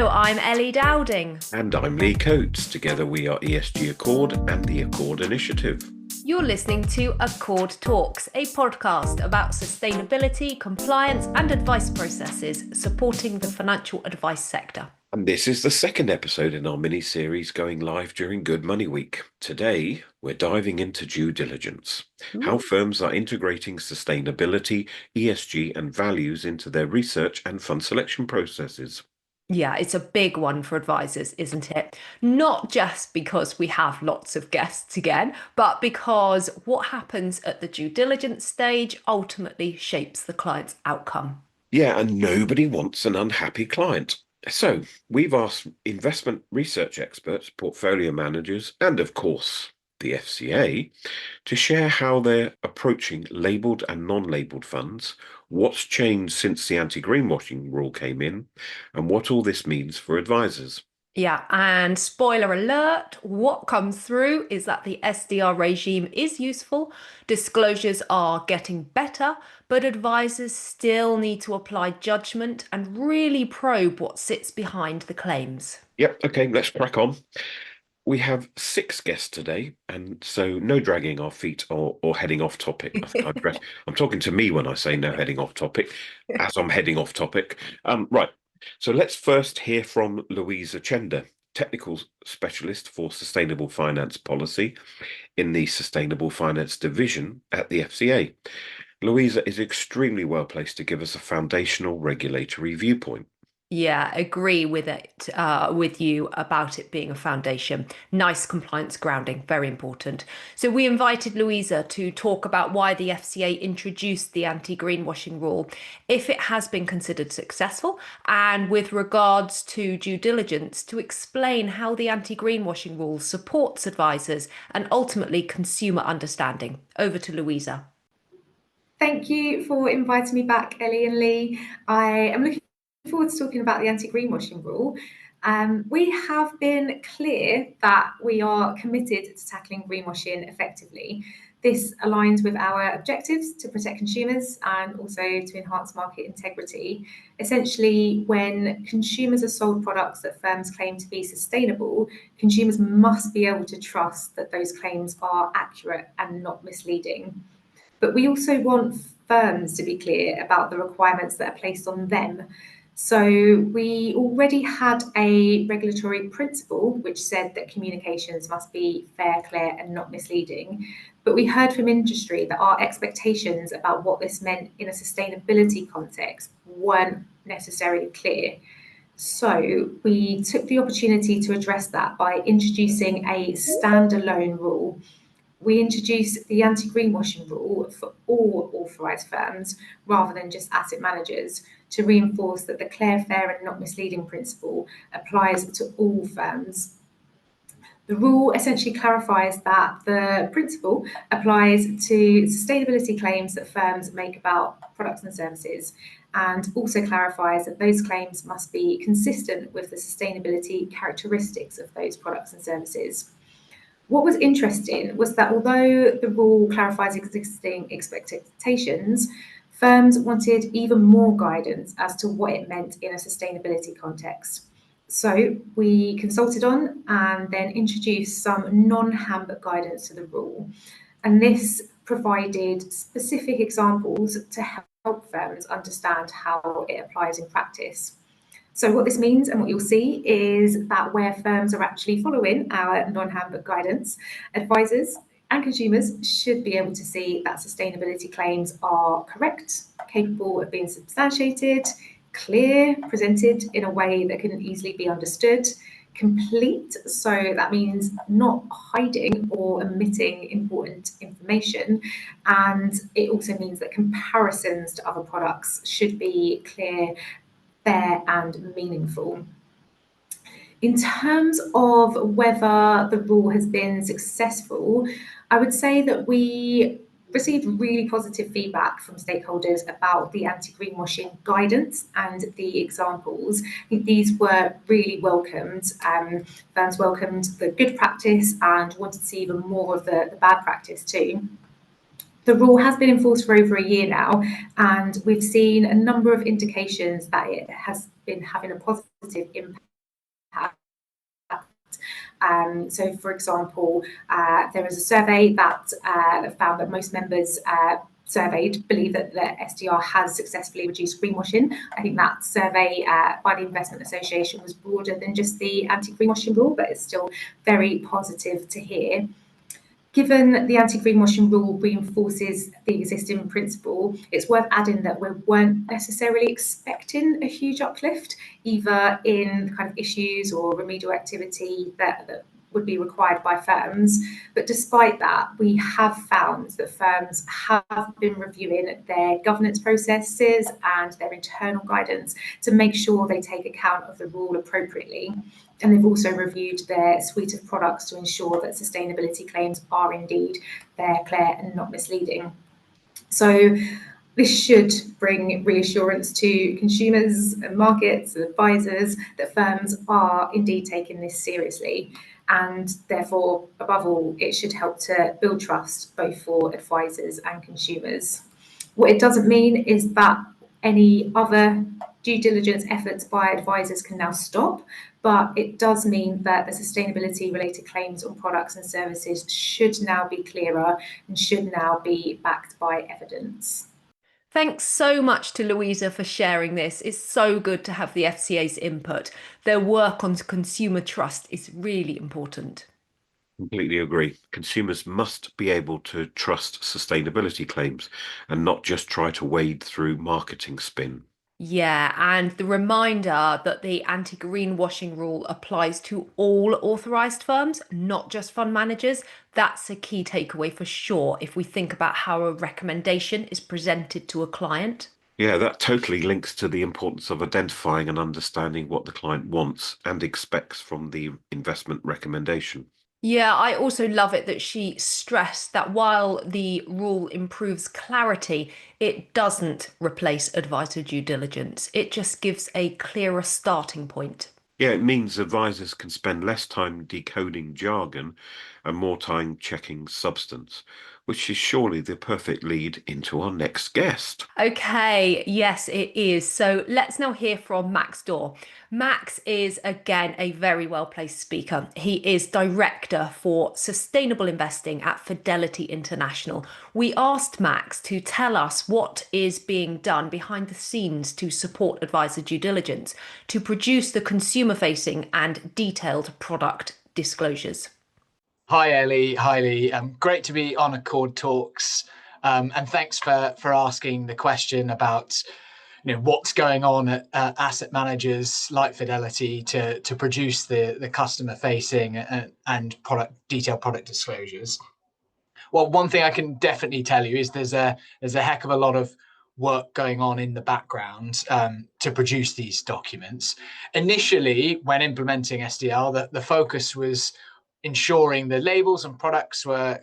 I'm Ellie Dowding. And I'm Lee Coates. Together we are ESG Accord and the Accord Initiative. You're listening to Accord Talks, a podcast about sustainability, compliance, and advice processes supporting the financial advice sector. And this is the second episode in our mini-series going live during Good Money Week. Today, we're diving into due diligence, how firms are integrating sustainability, ESG, and values into their research and fund selection processes. Yeah, it's a big one for advisors, isn't it? Not just because we have lots of guests again, but because what happens at the due diligence stage ultimately shapes the client's outcome. Yeah, and nobody wants an unhappy client. So we've asked investment research experts, portfolio managers, and of course, the FCA to share how they're approaching labelled and non-labelled funds, what's changed since the anti-greenwashing rule came in, and what all this means for advisors. Yeah, and spoiler alert, what comes through is that the SDR regime is useful, disclosures are getting better, but advisors still need to apply judgment and really probe what sits behind the claims. Yep, okay, let's crack on. We have 6 guests today, and so no dragging our feet or heading off topic. I think I'm talking to me when I say no heading off topic, as I'm heading off topic. Right. So let's first hear from Louisa Chender, technical specialist for sustainable finance policy in the Sustainable Finance Division at the FCA. Louisa is extremely well placed to give us a foundational regulatory viewpoint. Yeah, agree with it, with you about it being a foundation. Nice compliance grounding, very important. So we invited Louisa to talk about why the FCA introduced the anti-greenwashing rule, if it has been considered successful, and with regards to due diligence, to explain how the anti-greenwashing rule supports advisors and ultimately consumer understanding. Over to Louisa. Thank you for inviting me back, Ellie and Lee. I am looking forward to talking about the anti-greenwashing rule. We have been clear that we are committed to tackling greenwashing effectively. This aligns with our objectives to protect consumers and also to enhance market integrity. Essentially, when consumers are sold products that firms claim to be sustainable, consumers must be able to trust that those claims are accurate and not misleading. But we also want firms to be clear about the requirements that are placed on them. So we already had a regulatory principle which said that communications must be fair, clear, and not misleading. But we heard from industry that our expectations about what this meant in a sustainability context weren't necessarily clear. So we took the opportunity to address that by introducing a standalone rule. We introduced the anti-greenwashing rule for all authorised firms rather than just asset managers to reinforce that the clear, fair and not misleading principle applies to all firms. The rule essentially clarifies that the principle applies to sustainability claims that firms make about products and services, and also clarifies that those claims must be consistent with the sustainability characteristics of those products and services. What was interesting was that although the rule clarifies existing expectations, firms wanted even more guidance as to what it meant in a sustainability context. So we consulted on and then introduced some non-handbook guidance to the rule. And this provided specific examples to help firms understand how it applies in practice. So what this means and what you'll see is that where firms are actually following our non-handbook guidance, advisors and consumers should be able to see that sustainability claims are correct, capable of being substantiated, clear, presented in a way that can easily be understood, complete, so that means not hiding or omitting important information, and it also means that comparisons to other products should be clear, fair and meaningful. In terms of whether the rule has been successful, I would say that we received really positive feedback from stakeholders about the anti-greenwashing guidance and the examples. I think these were really welcomed. Firms welcomed the good practice and wanted to see even more of the bad practice too. The rule has been enforced for over a year now, and we've seen a number of indications that it has been having a positive impact So, for example, there was a survey that found that most members surveyed believe that the SDR has successfully reduced greenwashing. I think that survey by the Investment Association was broader than just the anti-greenwashing rule, but it's still very positive to hear. Given the anti-greenwashing rule reinforces the existing principle, it's worth adding that we weren't necessarily expecting a huge uplift, either in the kind of issues or remedial activity that would be required by firms. But despite that, we have found that firms have been reviewing their governance processes and their internal guidance to make sure they take account of the rule appropriately. And they've also reviewed their suite of products to ensure that sustainability claims are indeed fair, clear, and not misleading. So this should bring reassurance to consumers and markets and advisors that firms are indeed taking this seriously. And therefore, above all, it should help to build trust both for advisors and consumers. What it doesn't mean is that any other due diligence efforts by advisors can now stop, but it does mean that the sustainability related claims on products and services should now be clearer and should now be backed by evidence. Thanks so much to Louisa for sharing this. It's so good to have the FCA's input. Their work on consumer trust is really important. Completely agree. Consumers must be able to trust sustainability claims and not just try to wade through marketing spin. Yeah, and the reminder that the anti-greenwashing rule applies to all authorised firms, not just fund managers. That's a key takeaway for sure if we think about how a recommendation is presented to a client. Yeah, that totally links to the importance of identifying and understanding what the client wants and expects from the investment recommendation. Yeah, I also love it that she stressed that while the rule improves clarity, it doesn't replace advisor due diligence. It just gives a clearer starting point. Yeah, it means advisors can spend less time decoding jargon and more time checking substance, which is surely the perfect lead into our next guest. Okay, yes, it is. So let's now hear from Max Dorr. Max is, again, a very well placed speaker. He is Director for Sustainable Investing at Fidelity International. We asked Max to tell us what is being done behind the scenes to support advisor due diligence, to produce the consumer facing and detailed product disclosures. Hi, Ellie. Hi, Lee. Great to be on Accord Talks. And thanks for asking the question about what's going on at asset managers like Fidelity to produce the customer facing and detailed product disclosures. Well, one thing I can definitely tell you is there's a heck of a lot of work going on in the background to produce these documents. Initially, when implementing SDR, the focus was ensuring the labels and products were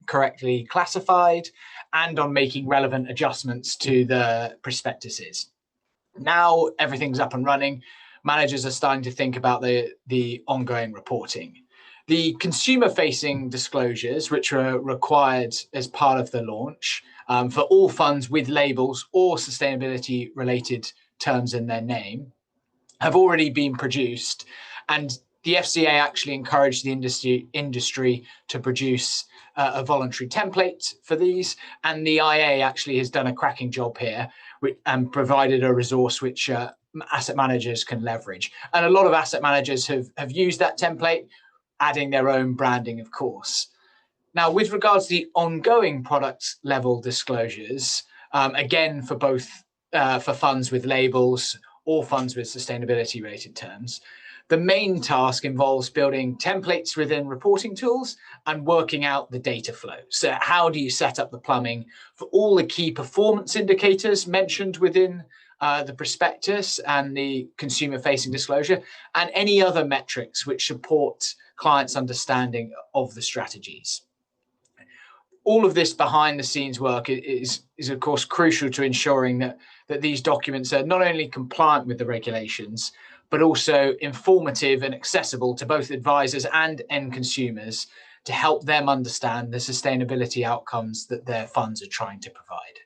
correctly classified and on making relevant adjustments to the prospectuses. Now everything's up and running. Managers are starting to think about the ongoing reporting. The consumer-facing disclosures, which are required as part of the launch for all funds with labels or sustainability-related terms in their name, have already been produced, and the FCA actually encouraged the industry to produce a voluntary template for these, and the IA actually has done a cracking job here and provided a resource which asset managers can leverage. And a lot of asset managers have used that template, adding their own branding, of course. Now, with regards to the ongoing product level disclosures, again, for both for funds with labels or funds with sustainability rated terms, the main task involves building templates within reporting tools and working out the data flow. So how do you set up the plumbing for all the key performance indicators mentioned within the prospectus and the consumer-facing disclosure, and any other metrics which support clients' understanding of the strategies? All of this behind the scenes work is of course crucial to ensuring that these documents are not only compliant with the regulations, but also informative and accessible to both advisors and end consumers to help them understand the sustainability outcomes that their funds are trying to provide.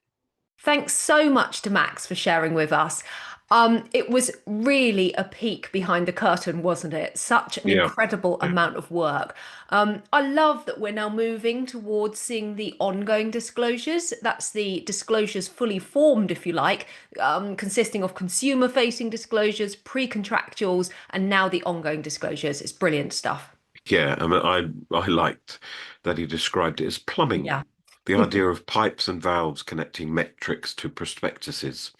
Thanks so much to Max for sharing with us. It was really a peek behind the curtain, wasn't it? Such an Yeah. incredible Yeah. amount of work. I love that we're now moving towards seeing the ongoing disclosures. That's the disclosures fully formed, if you like, consisting of consumer-facing disclosures, pre-contractuals, and now the ongoing disclosures. It's brilliant stuff. Yeah, I mean, I liked that he described it as plumbing, Yeah. the idea of pipes and valves connecting metrics to prospectuses.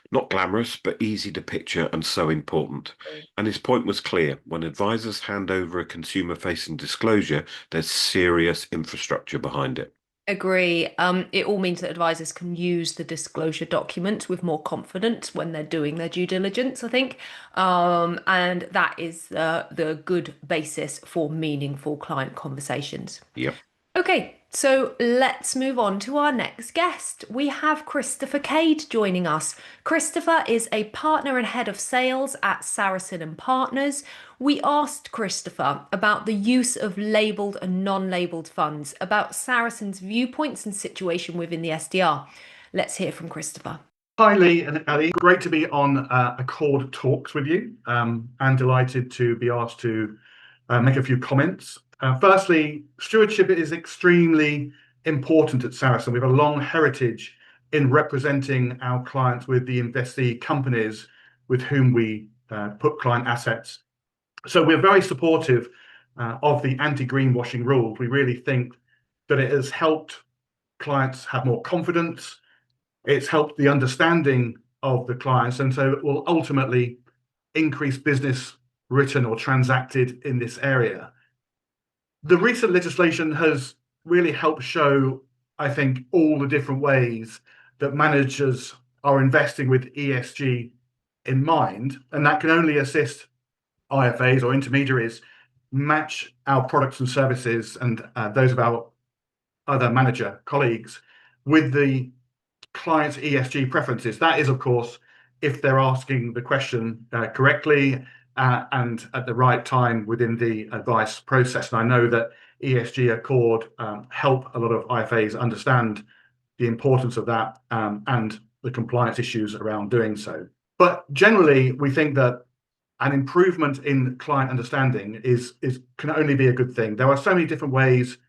Not glamorous, but easy to picture and so important. And his point was clear. When advisors hand over a consumer-facing disclosure, there's serious infrastructure behind it. Agree. It all means that advisors can use the disclosure document with more confidence when they're doing their due diligence, I think. And that is the good basis for meaningful client conversations. Yep. Okay, so let's move on to our next guest. We have Christopher Cade joining us. Christopher is a partner and head of sales at Saracen and Partners. We asked Christopher about the use of labelled and non-labelled funds, about Saracen's viewpoints and situation within the SDR. Let's hear from Christopher. Hi, Lee and Ali. Great to be on Accord Talks with you, and delighted to be asked to make a few comments. Firstly, stewardship is extremely important at Saracen. We have a long heritage in representing our clients with the investee companies with whom we put client assets. So we're very supportive of the anti-greenwashing rules. We really think that it has helped clients have more confidence. It's helped the understanding of the clients, and so it will ultimately increase business written or transacted in this area. The recent legislation has really helped show, I think, all the different ways that managers are investing with ESG in mind, and that can only assist IFAs or intermediaries match our products and services and those of our other manager colleagues with the client's ESG preferences. That is, of course, if they're asking the question correctly and at the right time within the advice process. And I know that ESG Accord help a lot of IFAs understand the importance of that and the compliance issues around doing so. But generally, we think that an improvement in client understanding can only be a good thing. There are so many different ways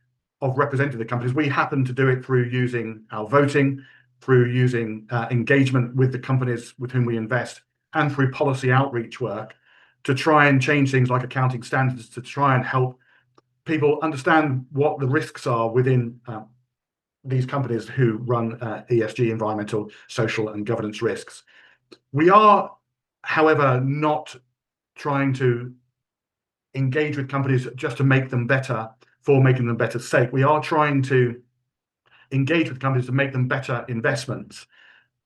of representing the companies. We happen to do it through using our voting, through using engagement with the companies with whom we invest, and through policy outreach work to try and change things like accounting standards to try and help people understand what the risks are within these companies who run ESG, environmental, social, and governance risks. We are, however, not trying to engage with companies just to make them better for making them better sake. We are trying to engage with companies to make them better investments.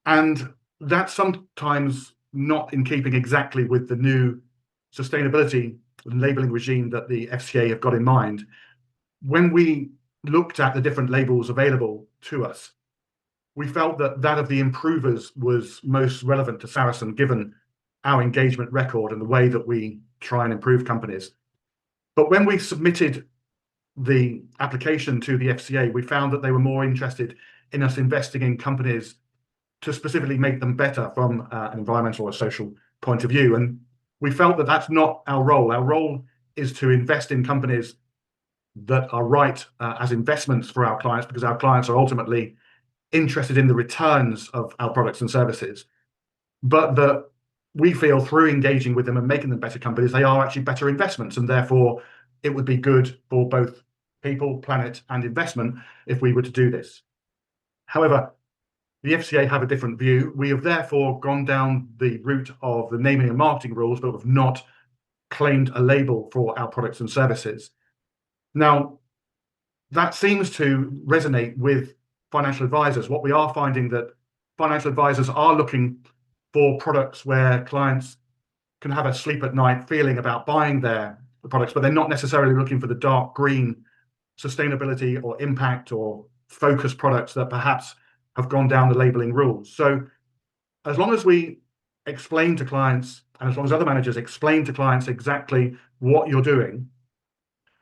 And that's sometimes not in keeping exactly with the new sustainability and labeling regime that the FCA have got in mind. When we looked at the different labels available to us, we felt that that of the improvers was most relevant to Saracen, given our engagement record and the way that we try and improve companies. But when we submitted the application to the FCA, we found that they were more interested in us investing in companies to specifically make them better from an environmental or social point of view. And we felt that that's not our role. Our role is to invest in companies that are right as investments for our clients, because our clients are ultimately interested in the returns of our products and services. But that we feel through engaging with them and making them better companies, they are actually better investments, and therefore it would be good for both people, planet, and investment if we were to do this. However, the FCA have a different view. We have therefore gone down the route of the naming and marketing rules, but have not claimed a label for our products and services. Now, that seems to resonate with financial advisors. What we are finding that financial advisors are looking for products where clients can have a sleep at night feeling about buying the products, but they're not necessarily looking for the dark green sustainability or impact or focus products that perhaps have gone down the labeling rules. So as long as we explain to clients, and as long as other managers explain to clients exactly what you're doing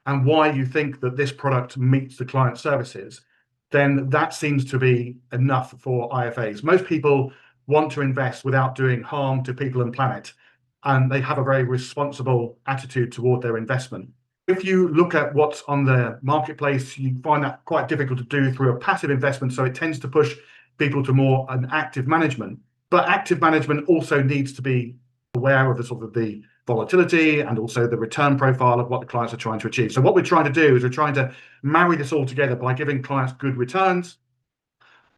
and why you think that this product meets the client services, then that seems to be enough for IFAs. Most people want to invest without doing harm to people and planet, and they have a very responsible attitude toward their investment. If you look at what's on the marketplace, you find that quite difficult to do through a passive investment, so it tends to push people to more an active management. But active management also needs to be aware of the sort of the volatility and also the return profile of what the clients are trying to achieve. So what we're trying to do is we're trying to marry this all together by giving clients good returns,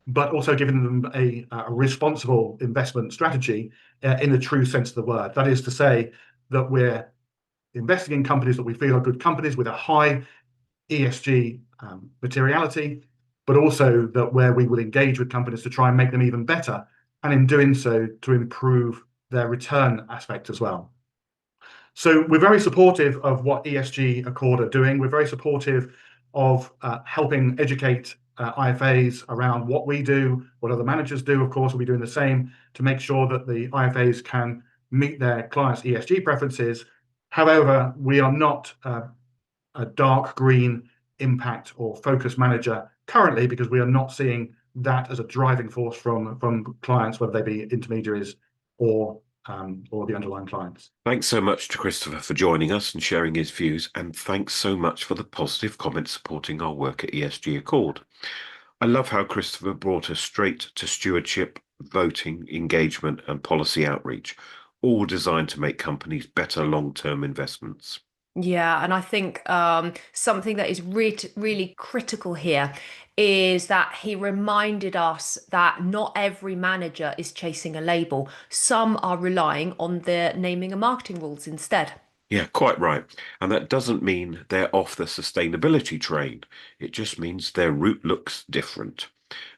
but also giving them a responsible investment strategy in the true sense of the word. That is to say that we're investing in companies that we feel are good companies with a high ESG materiality, but also that where we will engage with companies to try and make them even better, and in doing so to improve their return aspect as well. So we're very supportive of what ESG Accord are doing. We're very supportive of helping educate IFAs around what we do, what other managers do. Of course, we'll be doing the same to make sure that the IFAs can meet their clients' ESG preferences. However, we are not a dark green impact or focus manager currently, because we are not seeing that as a driving force from clients, whether they be intermediaries or the underlying clients. Thanks so much to Christopher for joining us and sharing his views, and thanks so much for the positive comments supporting our work at ESG Accord. I love how Christopher brought us straight to stewardship, voting, engagement, and policy outreach, all designed to make companies better long-term investments. Yeah, and I think something that is really critical here is that he reminded us that not every manager is chasing a label. Some are relying on their naming and marketing rules instead. Yeah, quite right. And that doesn't mean they're off the sustainability train. It just means their route looks different.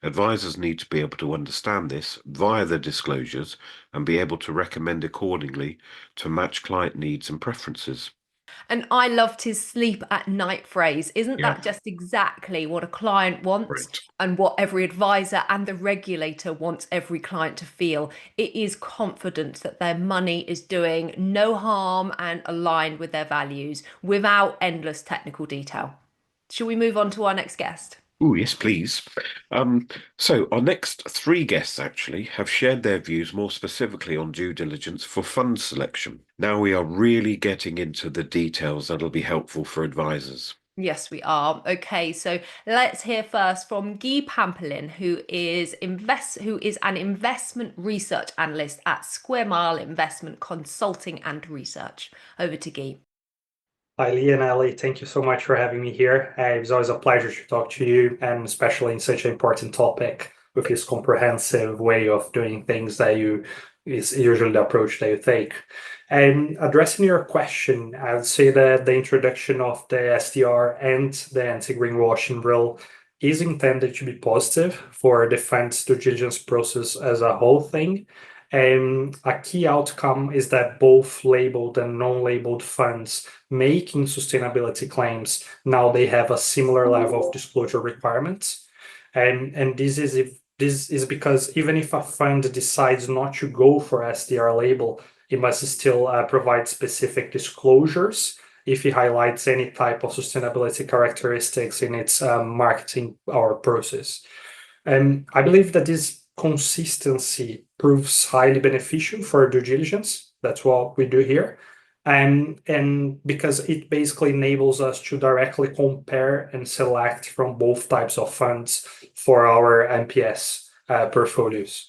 Advisors need to be able to understand this via the disclosures and be able to recommend accordingly to match client needs and preferences. And I loved his sleep at night phrase. Isn't Yeah. that just exactly what a client wants Correct. and what every advisor and the regulator wants every client to feel? It is confidence that their money is doing no harm and aligned with their values without endless technical detail. Shall we move on to our next guest? Oh, yes, please. So our next three guests actually have shared their views more specifically on due diligence for fund selection. Now we are really getting into the details that'll be helpful for advisors. Yes, we are. Okay, so let's hear first from Guy Pampelin, who is an investment research analyst at Square Mile Investment Consulting and Research. Over to Guy. Hi, Lee and Ali. Thank you so much for having me here. It was always a pleasure to talk to you, and especially in such an important topic with this comprehensive way of doing things that is usually the approach that you take. And addressing your question, I would say that the introduction of the SDR and the anti-greenwashing rule is intended to be positive for the fund's due diligence process as a whole thing. And a key outcome is that both labeled and non-labeled funds making sustainability claims, now they have a similar level of disclosure requirements. And this is because even if a fund decides not to go for SDR label, it must still provide specific disclosures if it highlights any type of sustainability characteristics in its marketing or process. And I believe that this consistency proves highly beneficial for due diligence. That's what we do here. And because it basically enables us to directly compare and select from both types of funds for our MPS portfolios.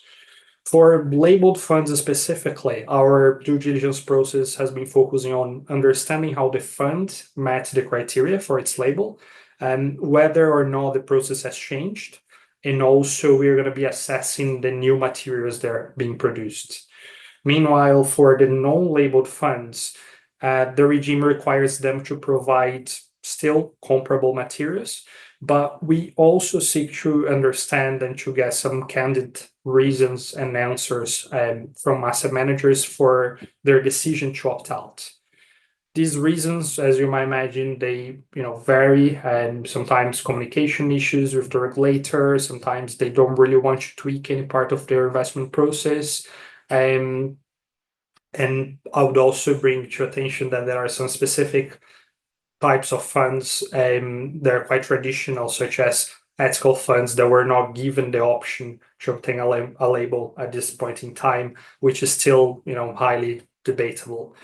For labeled funds specifically, our due diligence process has been focusing on understanding how the fund met the criteria for its label and whether or not the process has changed. And also we're going to be assessing the new materials that are being produced. Meanwhile, for the non-labeled funds, the regime requires them to provide still comparable materials, but we also seek to understand and to get some candid reasons and answers from asset managers for their decision to opt out. These reasons, as you might imagine, they vary, and sometimes communication issues with the regulator. Sometimes they don't really want to tweak any part of their investment process. And I would also bring to attention that there are some specific types of funds that are quite traditional, such as ethical funds that were not given the option to obtain a label at this point in time, which is still, highly debatable.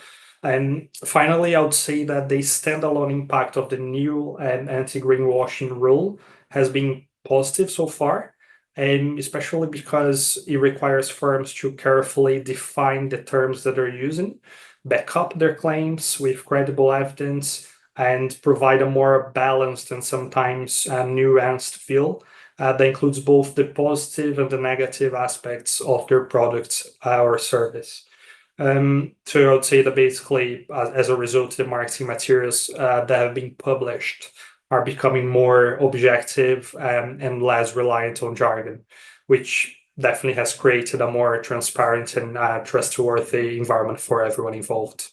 And finally, I would say that the standalone impact of the new anti-greenwashing rule has been positive so far, and especially because it requires firms to carefully define the terms that they're using, back up their claims with credible evidence, and provide a more balanced and sometimes nuanced feel that includes both the positive and the negative aspects of their product or service. So I would say that basically, as a result, the marketing materials that have been published are becoming more objective and less reliant on jargon, which definitely has created a more transparent and trustworthy environment for everyone involved.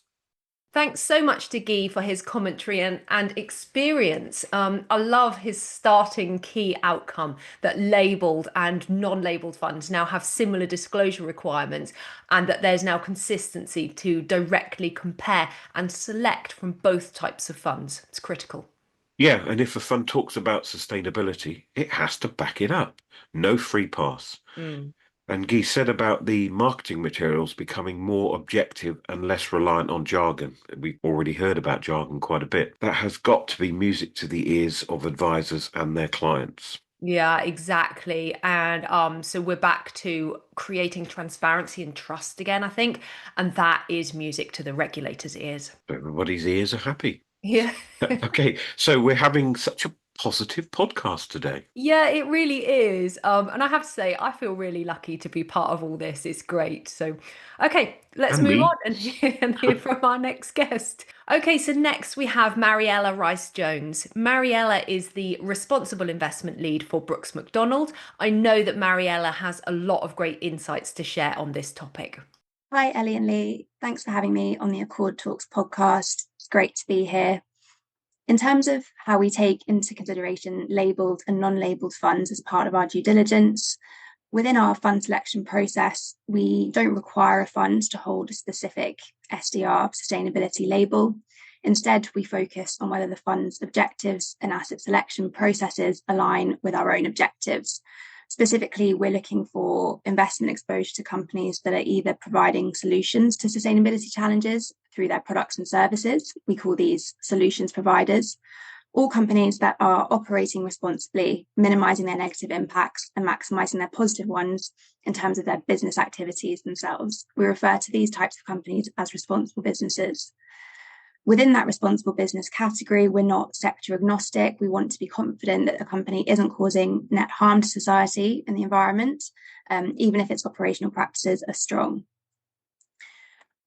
Thanks so much to Guy for his commentary and experience. I love his starting key outcome that labelled and non-labelled funds now have similar disclosure requirements, and that there's now consistency to directly compare and select from both types of funds. It's critical. Yeah, and if a fund talks about sustainability, it has to back it up. No free pass. And Guy said about the marketing materials becoming more objective and less reliant on jargon. We've already heard about jargon quite a bit. That has got to be music to the ears of advisors and their clients. Yeah, exactly. And so we're back to creating transparency and trust again, I think. And that is music to the regulators' ears. Everybody's ears are happy. Yeah. Okay, so we're having such a positive podcast today. Yeah, it really is. And I have to say, I feel really lucky to be part of all this. It's great. So, okay, let's And move me. on and hear from our next guest. Okay, so next we have Mariella Rice-Jones. Mariella is the responsible investment lead for Brooks Macdonald. I know that Mariella has a lot of great insights to share on this topic. Hi, Ellie and Lee. Thanks for having me on the Accord Talks podcast. It's great to be here. In terms of how we take into consideration labelled and non-labelled funds as part of our due diligence, within our fund selection process, we don't require a fund to hold a specific SDR sustainability label. Instead, we focus on whether the fund's objectives and asset selection processes align with our own objectives. Specifically, we're looking for investment exposure to companies that are either providing solutions to sustainability challenges through their products and services. We call these solutions providers, or companies that are operating responsibly, minimizing their negative impacts and maximizing their positive ones in terms of their business activities themselves. We refer to these types of companies as responsible businesses. Within that responsible business category, we're not sector agnostic. We want to be confident that the company isn't causing net harm to society and the environment, even if its operational practices are strong.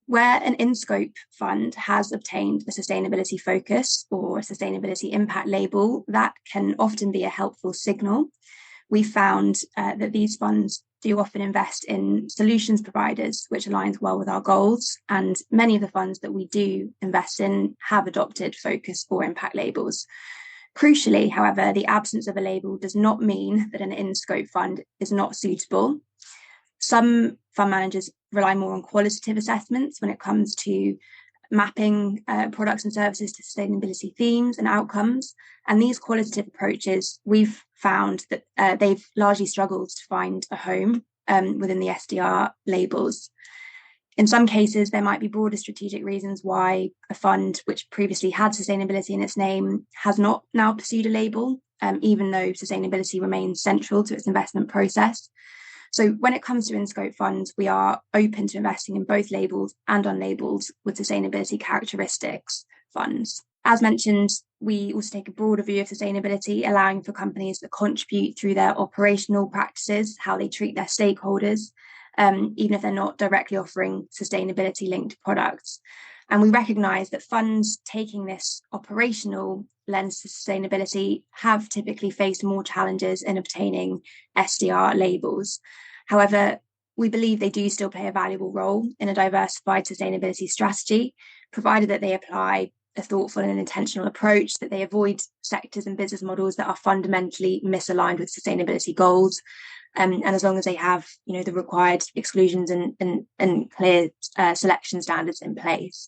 Where an in-scope fund has obtained a sustainability focus or a sustainability impact label, that can often be a helpful signal. We found that these funds do often invest in solutions providers, which aligns well with our goals. And many of the funds that we do invest in have adopted focus or impact labels. Crucially, however, the absence of a label does not mean that an in-scope fund is not suitable. Some fund managers rely more on qualitative assessments when it comes to mapping products and services to sustainability themes and outcomes. And these qualitative approaches, we've found that they've largely struggled to find a home within the SDR labels. In some cases, there might be broader strategic reasons why a fund which previously had sustainability in its name has not now pursued a label, even though sustainability remains central to its investment process. So when it comes to in-scope funds, we are open to investing in both labelled and unlabelled with sustainability characteristics funds. As mentioned, we also take a broader view of sustainability, allowing for companies that contribute through their operational practices, how they treat their stakeholders, even if they're not directly offering sustainability-linked products. And we recognise that funds taking this operational lens to sustainability have typically faced more challenges in obtaining SDR labels. However, we believe they do still play a valuable role in a diversified sustainability strategy, provided that they apply a thoughtful and intentional approach, that they avoid sectors and business models that are fundamentally misaligned with sustainability goals. And as long as they have, the required exclusions and clear selection standards in place.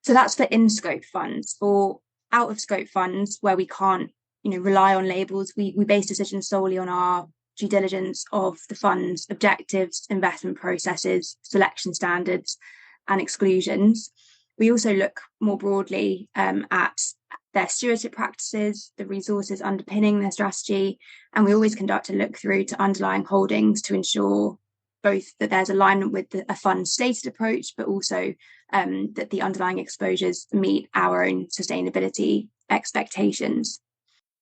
So that's for in-scope funds. For out-of-scope funds, where we can't rely on labels. We base decisions solely on our due diligence of the fund's objectives, investment processes, selection standards, and exclusions. We also look more broadly at their stewardship practices, the resources underpinning their strategy, and we always conduct a look through to underlying holdings to ensure both that there's alignment with a fund's stated approach, but also that the underlying exposures meet our own sustainability expectations.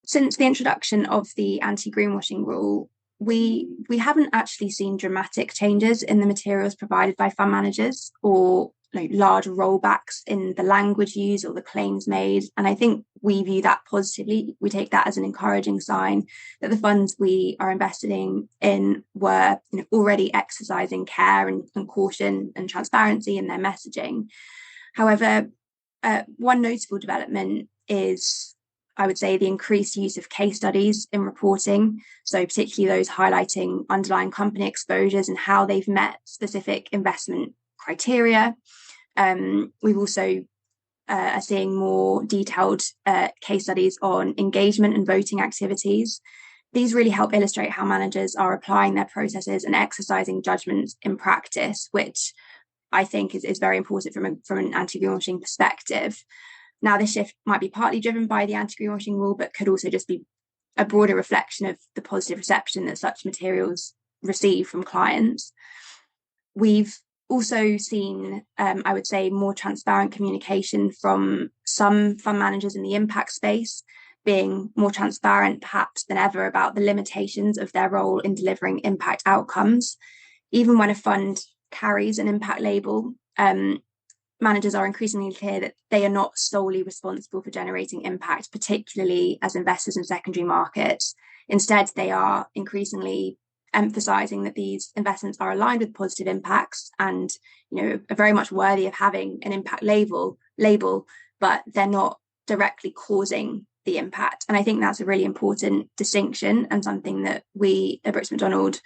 Since the introduction of the anti-greenwashing rule, we haven't actually seen dramatic changes in the materials provided by fund managers or large rollbacks in the language used or the claims made. And I think we view that positively. We take that as an encouraging sign that the funds we are investing in were already exercising care and caution and transparency in their messaging. However, one notable development is, I would say, the increased use of case studies in reporting. So particularly those highlighting underlying company exposures and how they've met specific investment criteria. We've also are seeing more detailed case studies on engagement and voting activities. These really help illustrate how managers are applying their processes and exercising judgments in practice, which I think is very important from an anti-greenwashing perspective. Now, this shift might be partly driven by the anti-greenwashing rule, but could also just be a broader reflection of the positive reception that such materials receive from clients. We've also seen, I would say, more transparent communication from some fund managers in the impact space, being more transparent perhaps than ever about the limitations of their role in delivering impact outcomes. Even when a fund carries an impact label, managers are increasingly clear that they are not solely responsible for generating impact, particularly as investors in secondary markets. Instead, they are increasingly emphasizing that these investments are aligned with positive impacts and are very much worthy of having an impact label, but they're not directly causing the impact. And I think that's a really important distinction and something that we at Brooks Macdonald,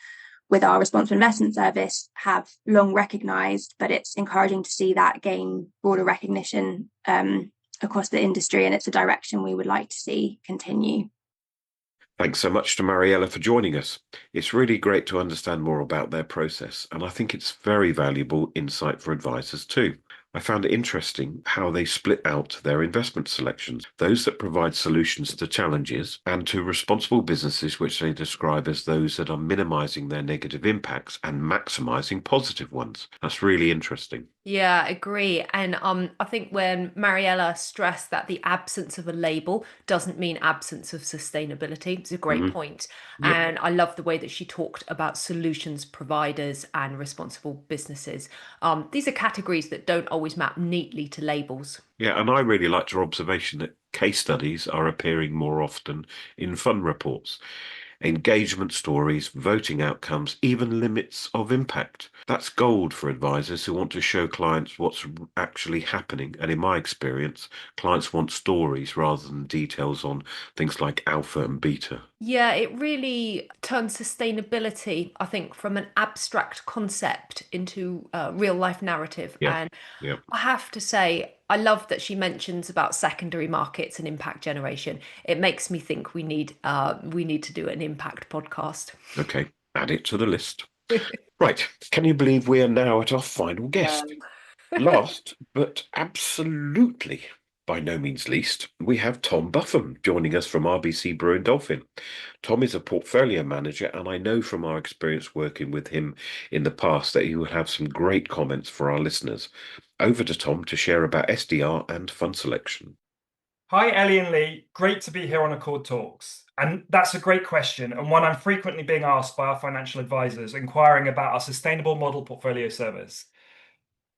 with our responsible investment service, have long recognised, but it's encouraging to see that gain broader recognition across the industry, and it's a direction we would like to see continue. Thanks so much to Mariella for joining us. It's really great to understand more about their process, and I think it's very valuable insight for advisors too. I found it interesting how they split out their investment selections, those that provide solutions to challenges and to responsible businesses, which they describe as those that are minimizing their negative impacts and maximizing positive ones. That's really interesting. Yeah, agree. And I think when Mariella stressed that the absence of a label doesn't mean absence of sustainability, it's a great point. Yep. And I love the way that she talked about solutions providers and responsible businesses. These are categories that don't always map neatly to labels. Yeah, and I really liked your observation that case studies are appearing more often in fund reports. Engagement stories, voting outcomes, even limits of impact. That's gold for advisors who want to show clients what's actually happening. And in my experience, clients want stories rather than details on things like alpha and beta. Yeah, it really turns sustainability, I think, from an abstract concept into a real life narrative. Yeah, And yeah. I have to say, I love that she mentions about secondary markets and impact generation. It makes me think we need to do an impact podcast. Okay, add it to the list. Right, can you believe we are now at our final guest? Last, but absolutely by no means least, we have Tom Buffum joining us from RBC Brewin Dolphin. Tom is a portfolio manager, and I know from our experience working with him in the past that he will have some great comments for our listeners. Over to Tom to share about SDR and fund selection. Hi, Ellie and Lee. Great to be here on Accord Talks. And that's a great question, and one I'm frequently being asked by our financial advisors inquiring about our sustainable model portfolio service.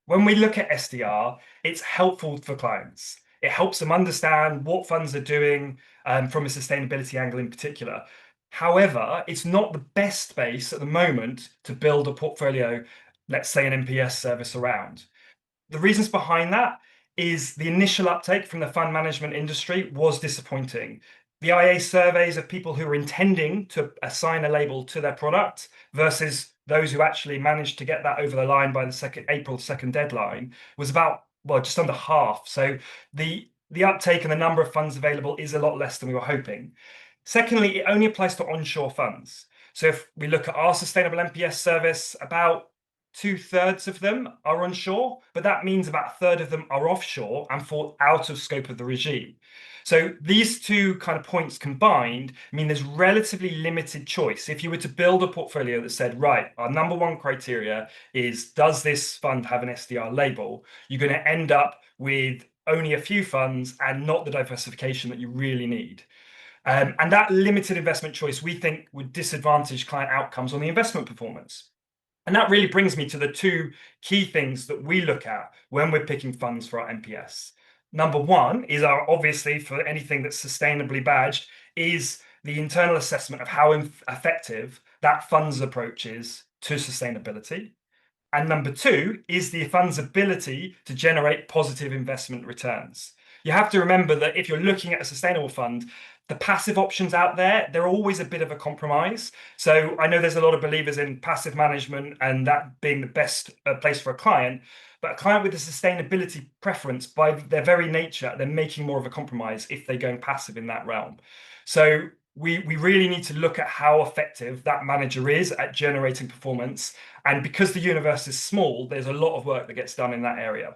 When we look at SDR, it's helpful for clients. It helps them understand what funds are doing from a sustainability angle in particular. However, it's not the best space at the moment to build a portfolio, let's say an MPS service around. The reasons behind that is the initial uptake from the fund management industry was disappointing. The IA surveys of people who were intending to assign a label to their product versus those who actually managed to get that over the line by the April 2nd deadline was about, just under half. So the the uptake and the number of funds available is a lot less than we were hoping. Secondly, it only applies to onshore funds. So if we look at our sustainable MPS service, about 2/3 of them are onshore, but that means about a third of them are offshore and fall out of scope of the regime. So these two kind of points combined mean there's relatively limited choice. If you were to build a portfolio that said, right, our number one criteria is, does this fund have an SDR label? You're going to end up with only a few funds and not the diversification that you really need. And that limited investment choice, we think, would disadvantage client outcomes on the investment performance. And that really brings me to the two key things that we look at when we're picking funds for our MPS. Number one is obviously, for anything that's sustainably badged, is the internal assessment of how effective that fund's approach is to sustainability. And number two is the fund's ability to generate positive investment returns. You have to remember that if you're looking at a sustainable fund, the passive options out there, they're always a bit of a compromise. So I know there's a lot of believers in passive management and that being the best place for a client, but a client with a sustainability preference, by their very nature, they're making more of a compromise if they're going passive in that realm. So we really need to look at how effective that manager is at generating performance. And because the universe is small, there's a lot of work that gets done in that area.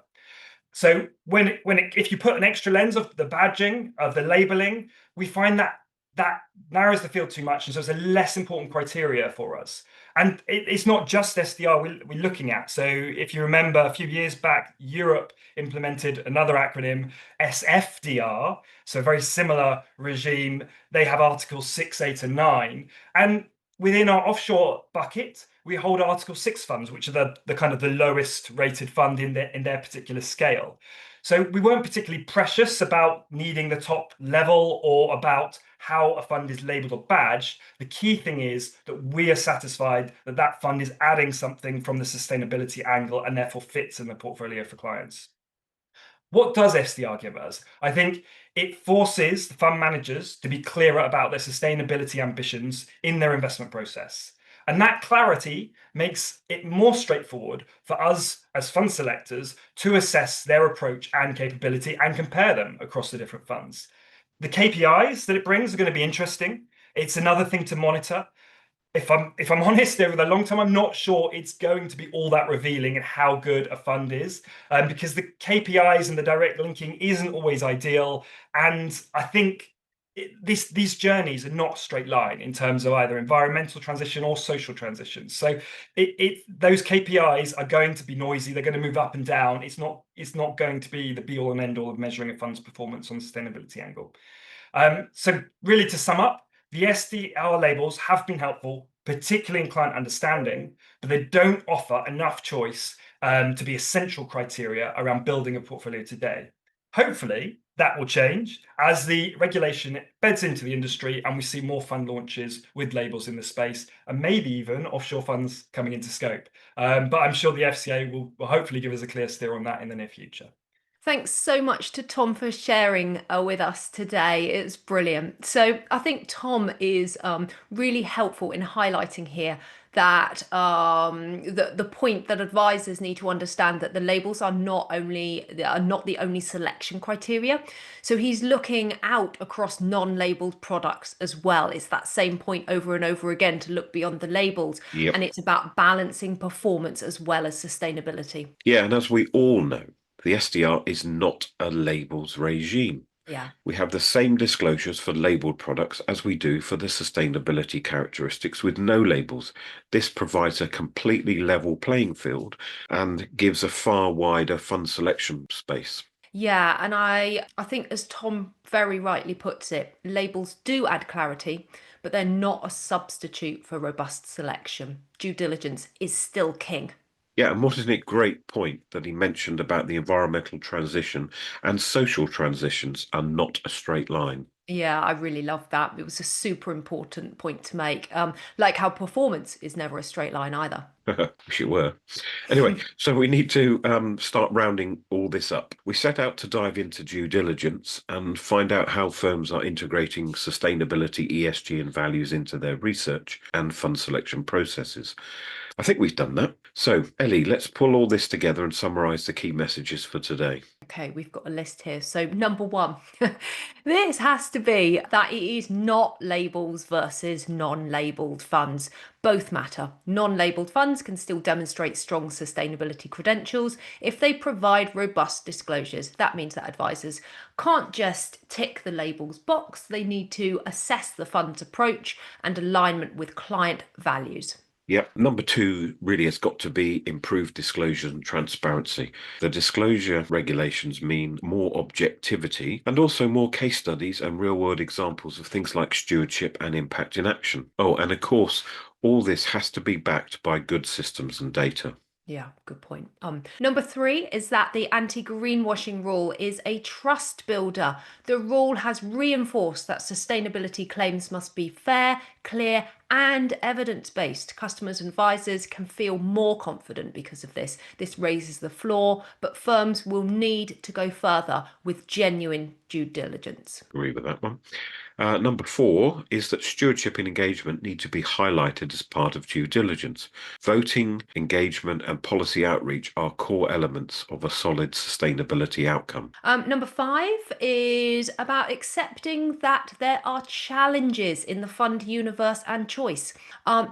So if you put an extra lens of the badging, of the labeling, we find that narrows the field too much, and so it's a less important criteria for us. And it's not just SDR we're looking at. So if you remember, a few years back, Europe implemented another acronym, SFDR, so a very similar regime. They have Articles 6, 8, and 9. And within our offshore bucket, we hold Article 6 funds, which are the kind of the lowest rated fund in their particular scale. So we weren't particularly precious about needing the top level or about how a fund is labeled or badged. The key thing is that we are satisfied that that fund is adding something from the sustainability angle and therefore fits in the portfolio for clients. What does SDR give us? I think it forces the fund managers to be clearer about their sustainability ambitions in their investment process. And that clarity makes it more straightforward for us as fund selectors to assess their approach and capability and compare them across the different funds. The KPIs that it brings are going to be interesting. It's another thing to monitor. If I'm honest, over the long term, I'm not sure it's going to be all that revealing in how good a fund is, because the KPIs and the direct linking isn't always ideal. And I think these journeys are not a straight line in terms of either environmental transition or social transition. So those KPIs are going to be noisy. They're going to move up and down. It's not going to be the be all and end all of measuring a fund's performance on the sustainability angle. So really, to sum up, the SDR labels have been helpful, particularly in client understanding, but they don't offer enough choice to be essential criteria around building a portfolio today. Hopefully, that will change as the regulation beds into the industry and we see more fund launches with labels in the space and maybe even offshore funds coming into scope. But I'm sure the FCA will hopefully give us a clear steer on that in the near future. Thanks so much to Tom for sharing with us today. It's brilliant. So I think Tom is really helpful in highlighting here that the point that advisors need to understand that the labels are not the only selection criteria. So he's looking out across non-labeled products as well. It's that same point over and over again to look beyond the labels. Yep. And it's about balancing performance as well as sustainability. Yeah, and as we all know, the SDR is not a labels regime. Yeah. We have the same disclosures for labelled products as we do for the sustainability characteristics with no labels. This provides a completely level playing field and gives a far wider fund selection space. Yeah, and I think, as Tom very rightly puts it, labels do add clarity, but they're not a substitute for robust selection. Due diligence is still king. Yeah, and wasn't it a great point that he mentioned about the environmental transition and social transitions are not a straight line? Yeah, I really love that. It was a super important point to make. Like how performance is never a straight line either. Wish it were. Anyway, so we need to start rounding all this up. We set out to dive into due diligence and find out how firms are integrating sustainability, ESG, and values into their research and fund selection processes. I think we've done that. So, Ellie, let's pull all this together and summarise the key messages for today. Okay, we've got a list here. So number one, this has to be that it is not labels versus non-labeled funds. Both matter. Non-labeled funds can still demonstrate strong sustainability credentials if they provide robust disclosures. That means that advisors can't just tick the labels box. They need to assess the fund's approach and alignment with client values. Yep. Number two really has got to be improved disclosure and transparency. The disclosure regulations mean more objectivity and also more case studies and real world examples of things like stewardship and impact in action. Oh, and of course, all this has to be backed by good systems and data. Yeah, good point. Number three is that the anti-greenwashing rule is a trust builder. The rule has reinforced that sustainability claims must be fair, clear, and evidence-based. Customers and advisors can feel more confident because of this. This raises the floor, but firms will need to go further with genuine due diligence. Agree with that one. Number four is that stewardship and engagement need to be highlighted as part of due diligence. Voting, engagement, and policy outreach are core elements of a solid sustainability outcome. Number five is about accepting that there are challenges in the fund universe and choice.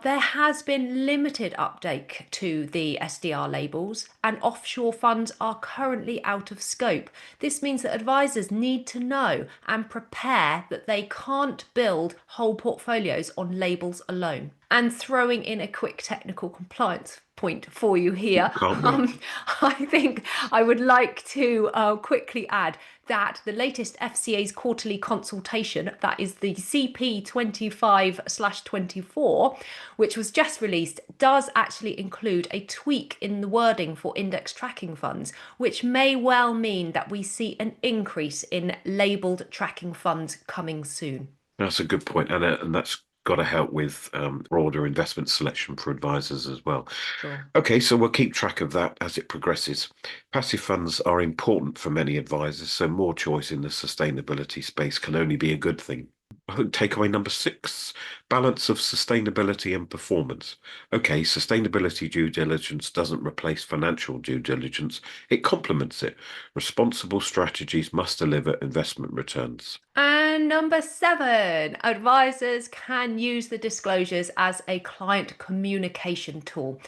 There has been limited uptake to the SDR labels, and offshore funds are currently out of scope. This means that advisors need to know and prepare that they can't build whole portfolios on labels alone. And throwing in a quick technical compliance point for you here, I think I would like to quickly add that the latest FCA's quarterly consultation, that is the CP 25/24, which was just released, does actually include a tweak in the wording for index tracking funds, which may well mean that we see an increase in labelled tracking funds coming soon. That's a good point, and that's got to help with broader investment selection for advisors as well. Sure. Okay, so we'll keep track of that as it progresses. Passive funds are important for many advisors, so more choice in the sustainability space can only be a good thing. I think takeaway number 6, balance of sustainability and performance. Okay, sustainability due diligence doesn't replace financial due diligence, it complements it. Responsible strategies must deliver investment returns. And number 7, advisors can use the disclosures as a client communication tool.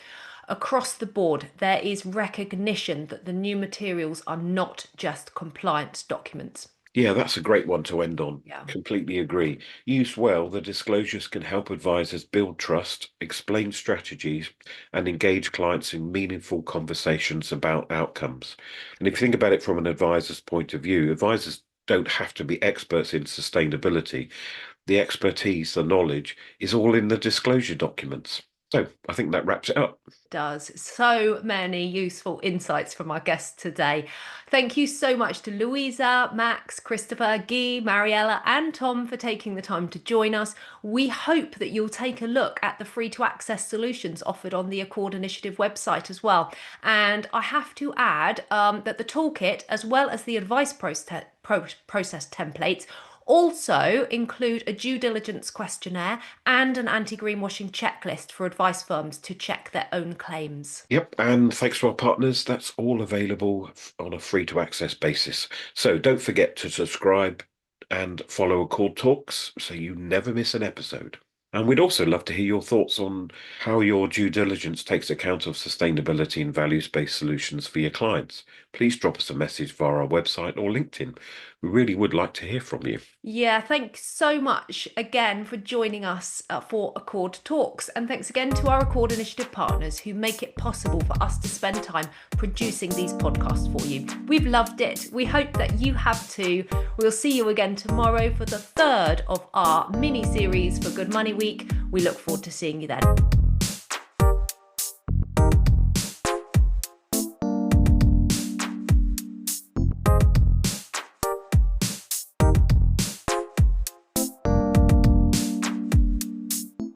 Across the board, there is recognition that the new materials are not just compliance documents. Yeah, that's a great one to end on. Yeah. Completely agree. Used well, the disclosures can help advisors build trust, explain strategies, and engage clients in meaningful conversations about outcomes. And if you think about it from an advisor's point of view, advisors don't have to be experts in sustainability. The expertise, the knowledge is all in the disclosure documents. So I think that wraps it up. Does. So many useful insights from our guests today. Thank you so much to Louisa, Max, Christopher, Guy, Mariella, and Tom for taking the time to join us. We hope that you'll take a look at the free to access solutions offered on the Accord Initiative website as well. And I have to add that the toolkit, as well as the advice process templates, also include a due diligence questionnaire and an anti-greenwashing checklist for advice firms to check their own claims. Yep, and thanks to our partners, that's all available on a free-to-access basis. So don't forget to subscribe and follow Accord Talks so you never miss an episode. And we'd also love to hear your thoughts on how your due diligence takes account of sustainability and values-based solutions for your clients. Please drop us a message via our website or LinkedIn. We really would like to hear from you. Yeah, thanks so much again for joining us for Accord Talks. And thanks again to our Accord Initiative partners who make it possible for us to spend time producing these podcasts for you. We've loved it. We hope that you have too. We'll see you again tomorrow for the 3rd of our mini-series for Good Money Week. We look forward to seeing you then.